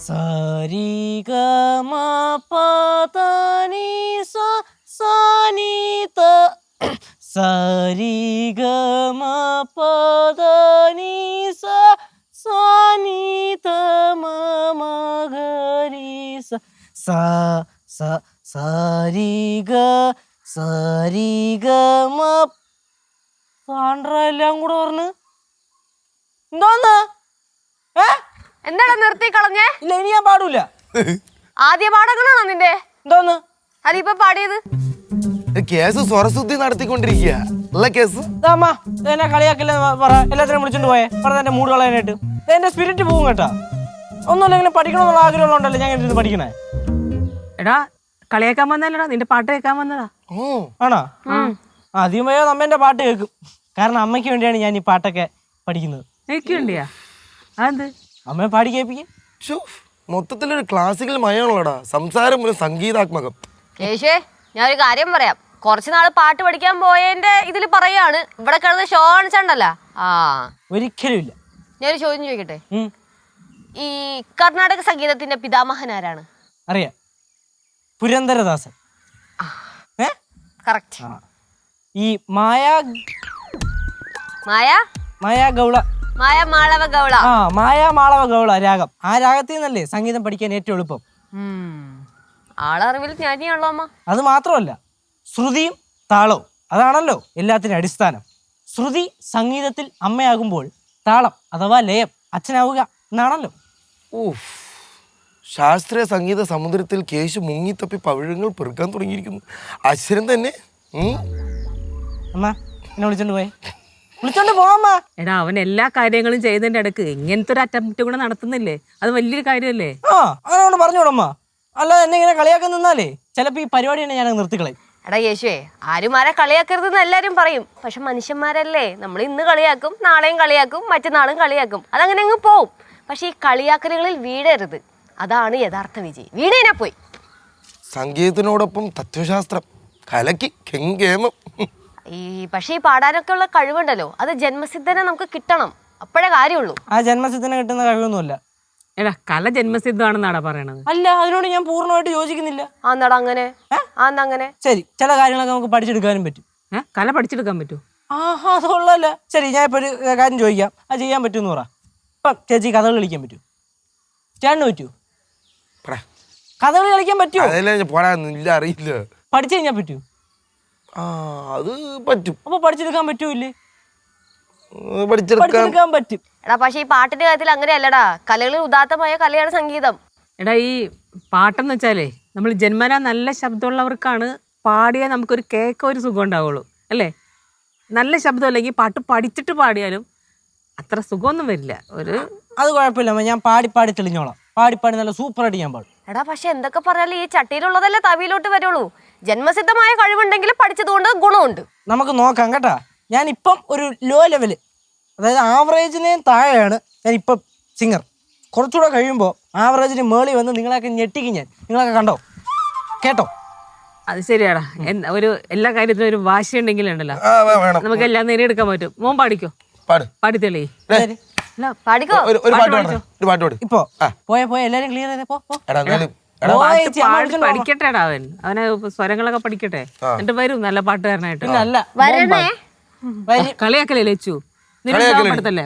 സരി ഗ മ പ ധ നി സ സ നി ത സരി ഗ മ പ ധ നി സ സ നി ത മ മ ഗ രി സ സ സ സരി ഗ മ എല്ലാം കൂടെ പറഞ്ഞു എന്തോന്ന് എന്താണ് നിർത്തി കളഞ്ഞേ? ഇല്ല ഇനി ഞാൻ പാടൂല. ആദ്യ പാടങ്ങളാണോ നിന്റെ? എന്തോന്ന് അതിപ്പോ പാടിയത്? കേസ് സ്വരശുദ്ധി നടത്തിക്കൊണ്ടിരിക്കുക. കേസ് എന്നെ കളിയാക്കില്ല പറ. എല്ലാത്തിനും വിളിച്ചോണ്ട് പോയേ പറഞ്ഞ എന്റെ മൂട് കളയാനായിട്ട്. എന്റെ സ്പിരിറ്റ് പോകും കേട്ടാ. ഒന്നുമില്ലെങ്കിലും പഠിക്കണമെന്നുള്ള ആഗ്രഹമുള്ളതുകൊണ്ടല്ലേ ഞാൻ ഇരുന്ന് പഠിക്കണേ. എടാ കളിയാക്കാൻ വന്നല്ലടാ, നിന്റെ പാട്ട് കേൾക്കാൻ വന്നതാ. ആണോ? അധികം പോയാൽ അമ്മേന്റെ പാട്ട് കേൾക്കും. കാരണം അമ്മയ്ക്ക് വേണ്ടിയാണ് ഞാൻ ഈ പാട്ടൊക്കെ പഠിക്കുന്നത്. എനിക്ക് വേണ്ടിയാ? അതെന്ത്? അമ്മയെ പാടി കേൾപ്പിക്കും. മൊത്തത്തിലൊരു ക്ലാസിക്കൽ മയമുള്ളടാ. സംസാരം ഒരു സംഗീതാത്മകം. കേശേ, ഞാനൊരു കാര്യം പറയാം. കുറച്ച് നാള് പാട്ട് പഠിക്കാൻ പോയതിന്റെ ഇതിൽ പറയാണ്. ഇവിടെ കിടന്ന് ഷോ കാണിച്ചണ്ടല്ല. ഒരിക്കലും ഇല്ല. ഞാനൊരു ചോദ്യം ചോദിക്കട്ടെ. ഈ കർണാടക സംഗീതത്തിന്റെ പിതാമഹൻ ആരാണ്? അറിയാം, പുരന്ദരദാസൻ. കറക്റ്റ്. ഈ മായാ ഗൗള മാളവ ഗൗള രാഗം. ആ രാഗത്തിൽ നിന്നല്ലേ സംഗീതം പഠിക്കാൻ ഏറ്റവും എളുപ്പം. ആളറിവിൽ ജ്ഞാനിയാണല്ലോ അമ്മ. അത് മാത്രമല്ല, ശ്രുതിയും താളവും അതാണല്ലോ എല്ലാത്തിനും അടിസ്ഥാനം. ശ്രുതി സംഗീതത്തിൽ അമ്മയാകുമ്പോൾ താളം അഥവാ ലയം അച്ഛനാവുക എന്നാണല്ലോ. ശാസ്ത്രീയ സംഗീത സമുദ്രത്തിൽ കേശു മുങ്ങിത്തപ്പി പവിഴങ്ങൾ പെറുക്കാൻ തുടങ്ങിയിരിക്കുന്നു. അശ്വരം തന്നെ. അമ്മ എന്നെ വിളിച്ചോണ്ട് പോയേ. വിളിച്ചോണ്ട് പോവാമ്മ. എടാ അവൻ എല്ലാ കാര്യങ്ങളും ചെയ്തതിന്റെ ഇടക്ക് ഇങ്ങനത്തെ ഒരു അറ്റംപ്റ്റ് കൂടെ നടത്തുന്നില്ലേ? അത് വലിയൊരു കാര്യമല്ലേ? അങ്ങനെ പറഞ്ഞോടമ്മ. അല്ലാതെ എന്നെ ഇങ്ങനെ കളിയാക്കാൻ നിന്നാലേ ചിലപ്പോ ഈ പരിപാടി തന്നെ ഞാൻ നിർത്തിക്കളയും. എടാ യേശുവേ, ആരും ആരെ കളിയാക്കരുതെന്ന് എല്ലാരും പറയും. പക്ഷെ മനുഷ്യന്മാരല്ലേ, നമ്മൾ ഇന്ന് കളിയാക്കും, നാളെയും കളിയാക്കും, മറ്റന്നാളും കളിയാക്കും. അതങ്ങനെ അങ്ങ് പോവും. പക്ഷെ ഈ കളിയാക്കലുകളിൽ വീഴരുത്. അതാണ് യഥാർത്ഥ വിജയി. വീണേനാ പോയി. സംഗീതത്തിനോടൊപ്പം തത്വശാസ്ത്രം കലക്കി കെങ്കേമം. പക്ഷെ ഈ പാടാനൊക്കെ ഉള്ള കഴിവുണ്ടല്ലോ, അത് ജന്മസിദ്ധനെ നമുക്ക് കിട്ടണം. അപ്പോഴേ കാര്യമുള്ളൂ. ആ ജന്മസിദ്ധനെ കിട്ടുന്ന കഴിവൊന്നുമല്ല. എടാ കല ജന്മസിദ്ധമാണെന്നാടാ പറയണത്. അല്ല, അതിനോട് ഞാൻ പൂർണ്ണമായിട്ട് യോജിക്കുന്നില്ല. ആന്നാടാ അങ്ങനെ? അങ്ങനെ ശരി, ചില കാര്യങ്ങളൊക്കെ നമുക്ക് പഠിച്ചെടുക്കാനും പറ്റും. കല പഠിച്ചെടുക്കാൻ പറ്റൂ? അതുള്ളല്ല. ശരി, ഞാൻ ഇപ്പൊ ഒരു കാര്യം ചോദിക്കാം. അത് ചെയ്യാൻ പറ്റുമെന്ന് പറ. ഇപ്പം ചേച്ചി കഥകളി കളിക്കാൻ പറ്റൂ? ചേട്ടന് പറ്റൂ? കഥകളി കളിക്കാൻ പറ്റുമോ? അറിയില്ല. പഠിച്ചു കഴിഞ്ഞാൽ പറ്റൂ? അത് പറ്റും. അപ്പൊ പഠിച്ചെടുക്കാൻ പറ്റൂല്ലേ? പഠിച്ചെടുക്കാൻ പറ്റും. എടാ പക്ഷെ ഈ പാട്ടിന്റെ കാര്യത്തിൽ അങ്ങനെയല്ലടാ. കലകളിൽ ഉദാത്തമായ കലയാണ് സംഗീതം. എടാ ഈ പാട്ടെന്ന് വെച്ചാലേ നമ്മൾ ജന്മനാ നല്ല ശബ്ദമുള്ളവർക്കാണ് പാടിയാൽ നമുക്കൊരു കേൾക്ക ഒരു സുഖം ഉണ്ടാവുള്ളൂ അല്ലേ? നല്ല ശബ്ദം അല്ലെങ്കിൽ പാട്ട് പഠിച്ചിട്ട് പാടിയാലും അത്ര സുഖമൊന്നും വരില്ല. അത് കുഴപ്പമില്ല, ഞാൻ പാടി തെളിഞ്ഞോളാം. പാടി നല്ല സൂപ്പറായിട്ട് ഞാൻ പാടും. എടാ പക്ഷെ എന്തൊക്കെ പറഞ്ഞാലും ഈ ചട്ടിയിലുള്ളതല്ലേ തവിയിലോട്ട് വരുള്ളൂ. ജന്മസിദ്ധമായ കഴിവുണ്ടെങ്കിൽ പഠിച്ചതുകൊണ്ട് ഗുണമുണ്ട്. നമുക്ക് നോക്കാം കേട്ടാ. ഞാനിപ്പം ഒരു ലോ ലെവല്, അതായത് ആവറേജിനെയും താഴെയാണ് ഞാനിപ്പം സിംഗർ. കുറച്ചുകൂടെ കഴിയുമ്പോൾ ആവറേജിന് മേളി വന്ന് നിങ്ങളെയൊക്കെ ഞെട്ടിക്കും ഞാൻ. നിങ്ങളൊക്കെ കണ്ടോ കേട്ടോ? അത് ശരിയാടാ. ഒരു എല്ലാ കാര്യത്തിനും ഒരു വാശി ഉണ്ടെങ്കിലുണ്ടല്ലോ നമുക്ക് എല്ലാം നേടിയെടുക്കാൻ പറ്റും. മോൻ പാടിക്കോ, പാടി തെളി. ഇപ്പൊ പോയ എല്ലാരും ക്ലിയർ ചെയ്തേ. പഠിക്കട്ടെടാ അവന് സ്വരങ്ങളൊക്കെ പഠിക്കട്ടെ. എന്നിട്ട് വരും നല്ല പാട്ടുകാരനായിട്ട്. കളിയാക്കലേ ലച്ചു, നിരുത്സാഹപ്പെടുത്തല്ലേ?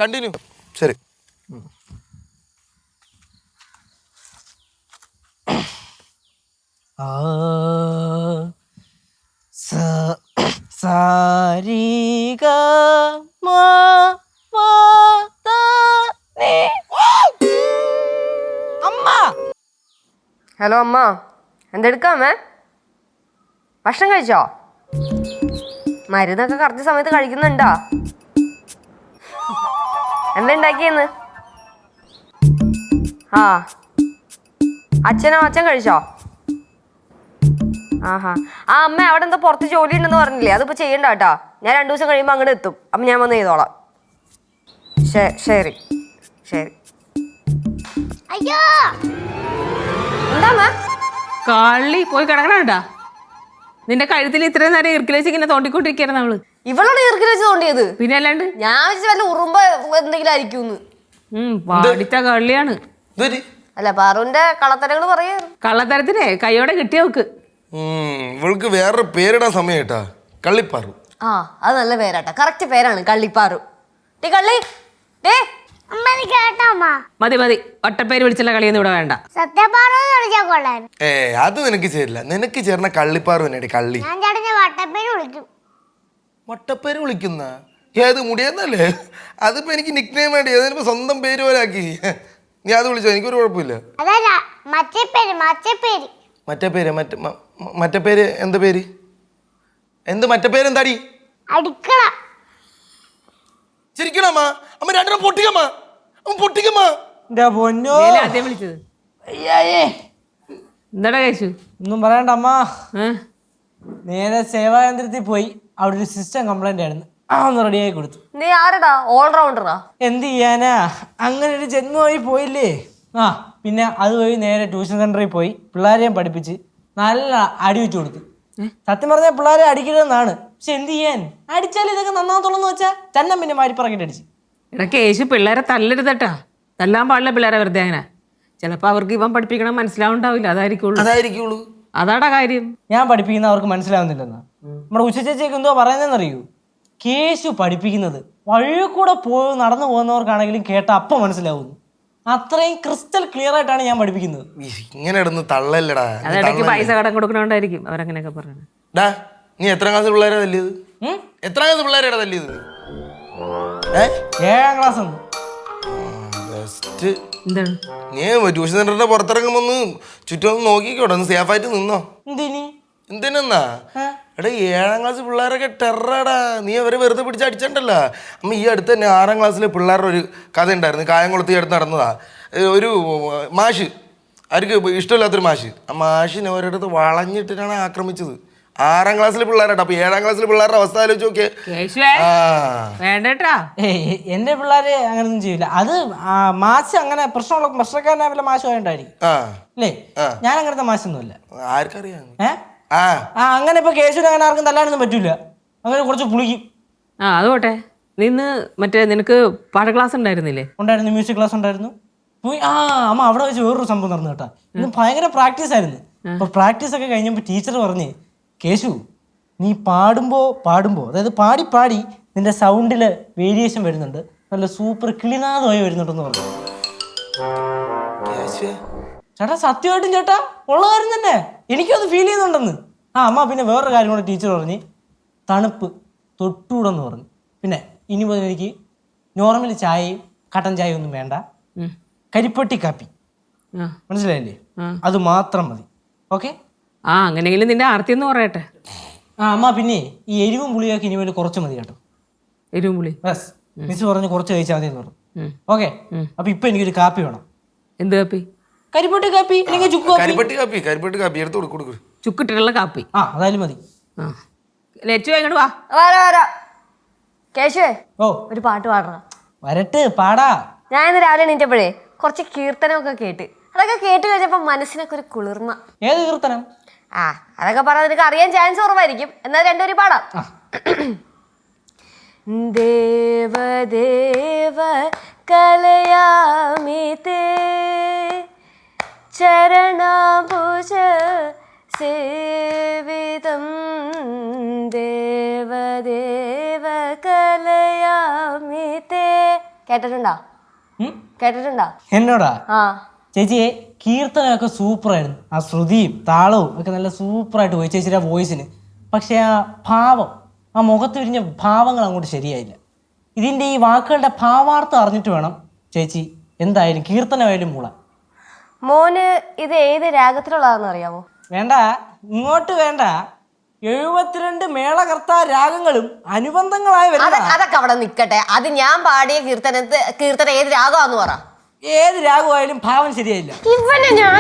കണ്ടിന്യൂ. ശരി. ഹലോ അമ്മ, എന്തെടുക്കാമേ? ഭക്ഷണം കഴിച്ചോ? മരുന്നൊക്കെ കറക്റ്റ് സമയത്ത് കഴിക്കുന്നുണ്ടോ? എന്തുണ്ടാക്കിയെന്ന്? അച്ഛൻ കഴിച്ചോ? അമ്മ അവിടെ എന്തോ പുറത്ത് ജോലി ഉണ്ടെന്ന് പറഞ്ഞില്ലേ? അതിപ്പോ ചെയ്യണ്ട കേട്ടോ. ഞാൻ 2 ദിവസം കഴിയുമ്പോൾ അങ്ങോട്ട് എത്തും. അപ്പം ഞാൻ വന്ന് ചെയ്തോളാം. ശരി. എന്താ കളി പോയി കിടക്കണ? നിന്റെ കഴുത്തിൽ ഇത്രയും നേരം ഇർക്കിലേച്ച് ഇങ്ങനെ തോണ്ടിക്കൊണ്ടിരിക്കുകയാണ് നമ്മള്. ഇവളാണ് ഇർക്കിലേച്ച് തോണ്ടിയത്? പിന്നെ അല്ലാണ്ട് ഞാൻ വല്ല ഉറുമ്പ എന്തെങ്കിലും ആയിരിക്കും. പാടിച്ച കള്ളിയാണ്. ഇതൊരു അല്ല പാറുവിന്റെ കള്ളത്തരങ്ങൾ പറയാ. കള്ളത്തരത്തിനെ കൈയോടെ കിട്ടിയ നോക്ക്. ഇവൾക്ക് വേറൊരു പേരിടാൻ സമയം കേട്ടാ, കള്ളിപ്പാറു. ആ അത് നല്ല പേരാട്ടാ, കറക്റ്റ് പേരാണ് കള്ളിപ്പാറു. ടീ കള്ളി ടേ മതി മതി, ഒട്ടപ്പേര് വിളിച്ചുള്ള കളിയൊന്നും ഇവിടെ വേണ്ട. അത് നിനക്ക് ചേരില്ല. നിനക്ക് ചേർന്ന കള്ളിപ്പാറു തന്നെയാണ് കള്ളി. വട്ടപ്പേര് വിളിക്കുന്ന ഏത് മുടിയെന്നല്ലേ? അതിപ്പോ എനിക്ക് നിക് നെയിം വേണ്ടി ഏതായാലും സ്വന്തം പേര് പോലെ ആക്കി. നീ അത് വിളിച്ചോ, എനിക്കൊരു കുഴപ്പമില്ല. മറ്റേ പേര് മറ്റേ പേര് എന്ത് പേര്? എന്ത് മറ്റേ പേര് എന്താടി? ശരിക്കണമ്മ അമ്മ രണ്ടെണ്ണം പൊട്ടിക്കമ്മ, അമ്മ പൊട്ടിക്കമ്മ. എന്റെ പൊന്നോ, ആദ്യം വിളിച്ചത് അയ്യേ. എന്താടാ കഴിച്ചു? ഒന്നും പറയണ്ട അമ്മ. നേരെ സേവാകേന്ദ്രത്തിൽ പോയി, അവിടെ ഒരു സിസ്റ്റം കംപ്ലൈന്റ് ആയിരുന്നു, ഒന്ന് റെഡിയാക്കി കൊടുത്തു. നീ ആരടാ? ഓൾറൗണ്ടറാ? എന്ത് ചെയ്യാനാ, അങ്ങനെ ഒരു ജന്മമായി പോയില്ലേ. പിന്നെ അത് പോയി നേരെ ട്യൂഷൻ സെന്ററിൽ പോയി പിള്ളേരെയും പഠിപ്പിച്ച് നല്ല അടി വെച്ചു കൊടുത്തു. സത്യം പറഞ്ഞാൽ പിള്ളേരെ അടിക്കരുതെന്നാണ്, പക്ഷെ എന്ത് ചെയ്യാൻ, അടിച്ചാൽ ഇതൊക്കെ നന്നാകത്തുള്ളൂ വെച്ചാൽ ചന്നം പിന്നെ മാരിപ്പറക്കിട്ട് അടിച്ചു. ഇടയ്ക്ക് യേശു പിള്ളേരെ തല്ലരുതട്ടാ, തല്ലാൻ പാടില്ല പിള്ളേരെ വെറുതെ. അങ്ങനെ ചിലപ്പോൾ അവർക്ക് ഇവൻ പഠിപ്പിക്കണം മനസ്സിലാവുണ്ടാവില്ല, അതായിരിക്കുള്ളൂ. അതാടാ കാര്യം. ഞാൻ പഠിപ്പിക്കുന്ന അവർക്ക് മനസ്സിലാവുന്നില്ലെന്നാ. നമ്മുടെ ഉച്ചച്ചേച്ചിയൊക്കെ എന്തോ പറയുന്നതെന്നറിയൂ, കേശു പഠിപ്പിക്കുന്നത് വഴി കൂടെ നടന്നു പോകുന്നവർക്കാണെങ്കിലും കേട്ട അപ്പം മനസ്സിലാവുന്നു. അത്രയും ക്രിസ്റ്റൽ ക്ലിയർ ആയിട്ടാണ് ഞാൻ പഠിപ്പിക്കുന്നത്. ഇങ്ങനെ തള്ളല്ലടാ. അതിടയ്ക്ക് പൈസ കടം കൊടുക്കണോണ്ടായിരിക്കും അവരങ്ങനെയൊക്കെ പറഞ്ഞത്. ഡാ നീ എത്ര ക്ലാസ് പിള്ളേരെ തല്ലിയത്? എത്ര ക്ലാസ് പിള്ളേരാ തല്ലിയത്? 7ാം ക്ലാസ്. എന്താണ് നീ ട്യൂഷൻ സെന്ററിന്റെ പുറത്തിറങ്ങുമ്പോ ചുറ്റും നോക്കിക്കോട്ടെ, ഒന്ന് സേഫ് ആയിട്ട് നിന്നോ. എന്തിനാ എടാ 7ാം ക്ലാസ് പിള്ളേരൊക്കെ ടെററാടാ. നീ അവരെ വെറുതെ പിടിച്ച് അടിച്ചിട്ടല്ല. അമ്മ ഈ അടുത്ത് തന്നെ 6ാം ക്ലാസ്സിലെ പിള്ളേരുടെ ഒരു കഥ ഉണ്ടായിരുന്നു, കായംകുളത്ത് അടുത്ത് നടന്നതാ. ഒരു മാഷ്, അവർക്ക് ഇഷ്ടമില്ലാത്തൊരു മാഷ്, ആ മാഷിനെ ഒരിടത്ത് വളഞ്ഞിട്ടിട്ടാണ് ആക്രമിച്ചത്. 6ാം ക്ലാസ്സിലെ പിള്ളേരാട്ടോ. അപ്പൊ 7ാം ക്ലാസ്സിലെ പിള്ളേരുടെ അവസ്ഥ ആലോചിച്ച് നോക്കിയേ. വേണ്ടട്ടാ, എന്റെ പിള്ളേര് അങ്ങനൊന്നും ചെയ്യില്ല. അത് മാഷ് അങ്ങനെ പ്രശ്നക്കാരനായ വല്ല മാഷ് വേണ്ടായിരിക്കും അല്ലേ? ഞാൻ അങ്ങനത്തെ മാഷൊന്നുമല്ല. ആർക്കറിയാം. അങ്ങനെ ഇപ്പൊ കേശുവിന് അങ്ങനെ ആർക്കും തല്ലാനൊന്നും പറ്റൂല, അങ്ങനെ കുറച്ച് പുളിക്കും. അത് പോട്ടെ. നിന്ന് മറ്റേ നിനക്ക് പാഠ ക്ലാസ് ഉണ്ടായിരുന്നില്ലേ? ഉണ്ടായിരുന്നു, മ്യൂസിക് ക്ലാസ് ഉണ്ടായിരുന്നു. അമ്മ അവിടെ വെച്ച് വേറൊരു സംഭവം നടന്നു കേട്ടാ. ഇന്ന് ഭയങ്കര പ്രാക്ടീസ് ആയിരുന്നു. അപ്പൊ പ്രാക്ടീസ് ഒക്കെ കഴിഞ്ഞപ്പോ ടീച്ചർ പറഞ്ഞ്, കേശു നീ പാടുമ്പോ അതായത് പാടി നിന്റെ സൗണ്ടില് വേരിയേഷൻ വരുന്നുണ്ട്, നല്ല സൂപ്പർ കിളിനാദമായി വരുന്നുണ്ടെന്ന് പറഞ്ഞു. ചേട്ടാ സത്യമായിട്ടും ചേട്ടാ ഉള്ള കാര്യം തന്നെ, എനിക്കത് ഫീൽ ചെയ്യുന്നുണ്ടെന്ന്. അമ്മ പിന്നെ വേറൊരു കാര്യം കൂടെ ടീച്ചർ പറഞ്ഞ്, തണുപ്പ് തൊട്ടുകൂടെന്ന് പറഞ്ഞു. പിന്നെ ഇനി മുതൽ എനിക്ക് നോർമൽ ചായയും കട്ടൻ ചായയും ഒന്നും വേണ്ട, കരിപ്പട്ടി കാപ്പി, മനസ്സിലായില്ലേ, അത് മാത്രം മതി. ഓക്കെ? അങ്ങനെയെങ്കിലും നിന്റെ ആർത്തി ഒന്ന് പറയട്ടെ. അമ്മ പിന്നെ ഈ എരിവും പുളിയൊക്കെ ഇനി മുതൽ കുറച്ച് മതി കേട്ടോ. എരിവും പുളി? ബസ് മിസ് പറഞ്ഞ് കുറച്ച് കഴിച്ചാൽ മതി എന്ന് പറഞ്ഞു. ഓക്കെ? അപ്പൊ ഇപ്പൊ എനിക്കൊരു കാപ്പി വേണം. എന്ത് കാപ്പി? കരിപ്പട്ടി കാപ്പി അല്ലെങ്കിൽ ചുക്ക് കരിപ്പട്ടി കാപ്പി എടുത്ത് കൊടുക്കും. ചുക്കിട്ടുള്ള കാപ്പി അതായാലും മതി. ലച്ചു എങ്ങോട്ട് വാ. കേശുവേ ഓ ഒരു പാട്ട് പാടണ. വരട്ട് പാടാ. ഞാൻ ഇന്ന് രാവിലെ എണീറ്റപ്പോഴേ കുറച്ച് കീർത്തനമൊക്കെ കേട്ട്, അതൊക്കെ കേട്ട് കഴിഞ്ഞപ്പോ മനസ്സിനൊക്കെ ഒരു കുളിർമ. ഏത് കീർത്തനം? അതൊക്കെ പറഞ്ഞാൽ നിനക്ക് അറിയാൻ ചാൻസ് കുറവായിരിക്കും, എന്നാൽ രണ്ടുപേരും പാടാം. ദേവദേവ കലയാമി തേ ചരണാംബുജ സേവിതം ദേവദേവ കലയാമി തേ. കേട്ടിട്ടുണ്ടോ? എന്നോടാ? ചേച്ചിയെ കീർത്തനമൊക്കെ സൂപ്പറായിരുന്നു. ആ ശ്രുതിയും താളവും ഒക്കെ നല്ല സൂപ്പറായിട്ട് പോയി ചേച്ചിയുടെ വോയിസിന്. പക്ഷെ ആ ഭാവം, ആ മുഖത്ത് വിരിഞ്ഞ ഭാവങ്ങൾ അങ്ങോട്ട് ശരിയായില്ല. ഇതിൻ്റെ ഈ വാക്കുകളുടെ ഭാവാർത്ഥം അറിഞ്ഞിട്ട് വേണം ചേച്ചി എന്തായാലും കീർത്തനമായാലും മൂളാൻ. മോന് ഇത് ഏത് രാഗത്തിലുള്ളതാണെന്ന് അറിയാമോ? വേണ്ട, ഇങ്ങോട്ട് വേണ്ട. 72 മേളകർത്താ രാഗങ്ങളും അനുബന്ധങ്ങളായി അതൊക്കെ അവിടെ നിൽക്കട്ടെ. അത് ഞാൻ പാടിയ കീർത്തനം ഏത് രാഗമാന്ന് പറ. ഏത് രാഗമായാലും ഭാവം ശരിയായില്ല. ഇവനെ ഞാൻ